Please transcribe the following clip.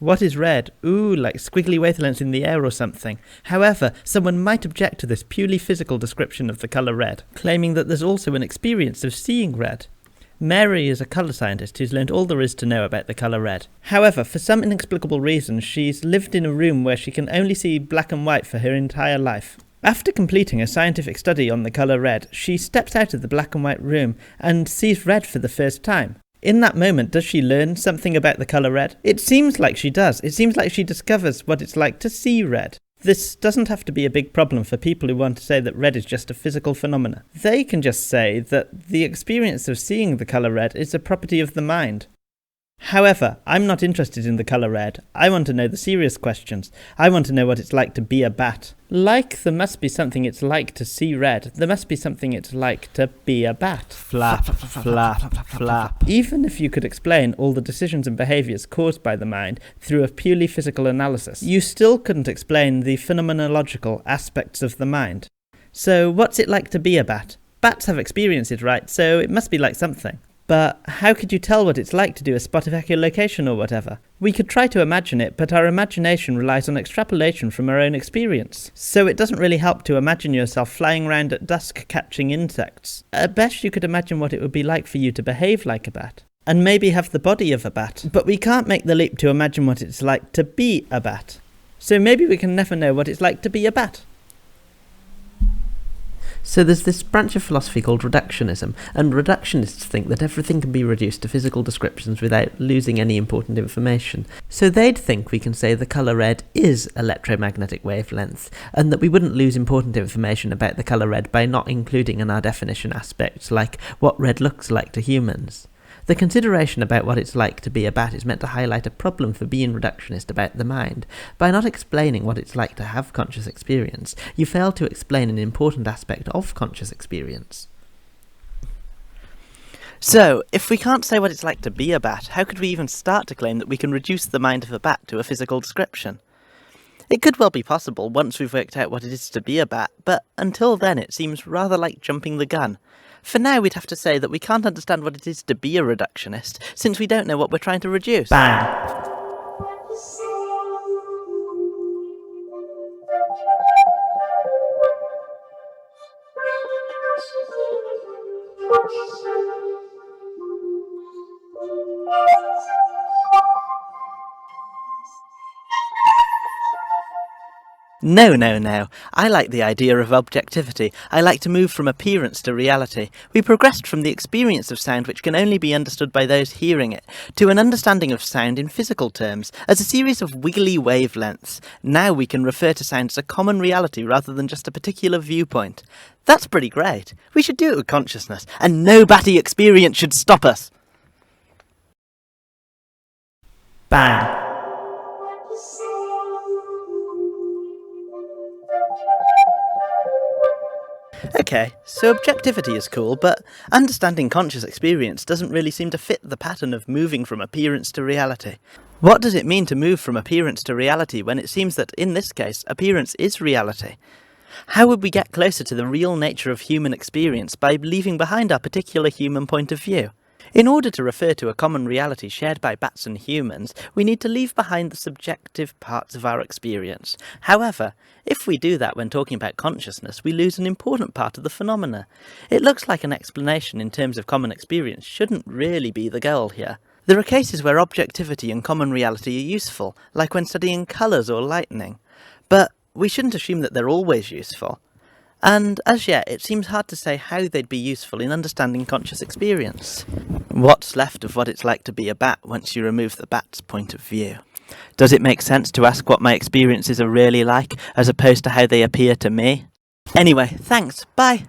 What is red? Ooh, like squiggly wavelengths in the air or something. However, someone might object to this purely physical description of the colour red, claiming that there's also an experience of seeing red. Mary is a colour scientist who's learned all there is to know about the colour red. However, for some inexplicable reason, she's lived in a room where she can only see black and white for her entire life. After completing a scientific study on the colour red, she steps out of the black and white room and sees red for the first time. In that moment, does she learn something about the colour red? It seems like she does. It seems like she discovers what it's like to see red. This doesn't have to be a big problem for people who want to say that red is just a physical phenomenon. They can just say that the experience of seeing the colour red is a property of the mind. However, I'm not interested in the colour red. I want to know the serious questions. I want to know what it's like to be a bat. Like there must be something it's like to see red, there must be something it's like to be a bat. Flap, flap, flap. Even if you could explain all the decisions and behaviours caused by the mind through a purely physical analysis, you still couldn't explain the phenomenological aspects of the mind. So what's it like to be a bat? Bats have experiences, right? So it must be like something. But how could you tell what it's like to do a spot of echolocation or whatever? We could try to imagine it, but our imagination relies on extrapolation from our own experience. So it doesn't really help to imagine yourself flying around at dusk catching insects. At best you could imagine what it would be like for you to behave like a bat, and maybe have the body of a bat. But we can't make the leap to imagine what it's like to be a bat. So maybe we can never know what it's like to be a bat. So there's this branch of philosophy called reductionism, and reductionists think that everything can be reduced to physical descriptions without losing any important information. So they'd think we can say the colour red is electromagnetic wavelength, and that we wouldn't lose important information about the colour red by not including in our definition aspects like what red looks like to humans. The consideration about what it's like to be a bat is meant to highlight a problem for being reductionist about the mind. By not explaining what it's like to have conscious experience, you fail to explain an important aspect of conscious experience. So, if we can't say what it's like to be a bat, how could we even start to claim that we can reduce the mind of a bat to a physical description? It could well be possible once we've worked out what it is to be a bat, but until then it seems rather like jumping the gun. For now we'd have to say that we can't understand what it is to be a reductionist, since we don't know what we're trying to reduce. Bang! No. I like the idea of objectivity. I like to move from appearance to reality. We progressed from the experience of sound, which can only be understood by those hearing it, to an understanding of sound in physical terms, as a series of wiggly wavelengths. Now we can refer to sound as a common reality rather than just a particular viewpoint. That's pretty great. We should do it with consciousness, and no batty experience should stop us. Bang! Okay, so objectivity is cool, but understanding conscious experience doesn't really seem to fit the pattern of moving from appearance to reality. What does it mean to move from appearance to reality when it seems that, in this case, appearance is reality? How would we get closer to the real nature of human experience by leaving behind our particular human point of view? In order to refer to a common reality shared by bats and humans, we need to leave behind the subjective parts of our experience. However, if we do that when talking about consciousness, we lose an important part of the phenomena. It looks like an explanation in terms of common experience shouldn't really be the goal here. There are cases where objectivity and common reality are useful, like when studying colours or lightning. But we shouldn't assume that they're always useful. And as yet, it seems hard to say how they'd be useful in understanding conscious experience. What's left of what it's like to be a bat once you remove the bat's point of view? Does it make sense to ask what my experiences are really like, as opposed to how they appear to me? Anyway, thanks, bye!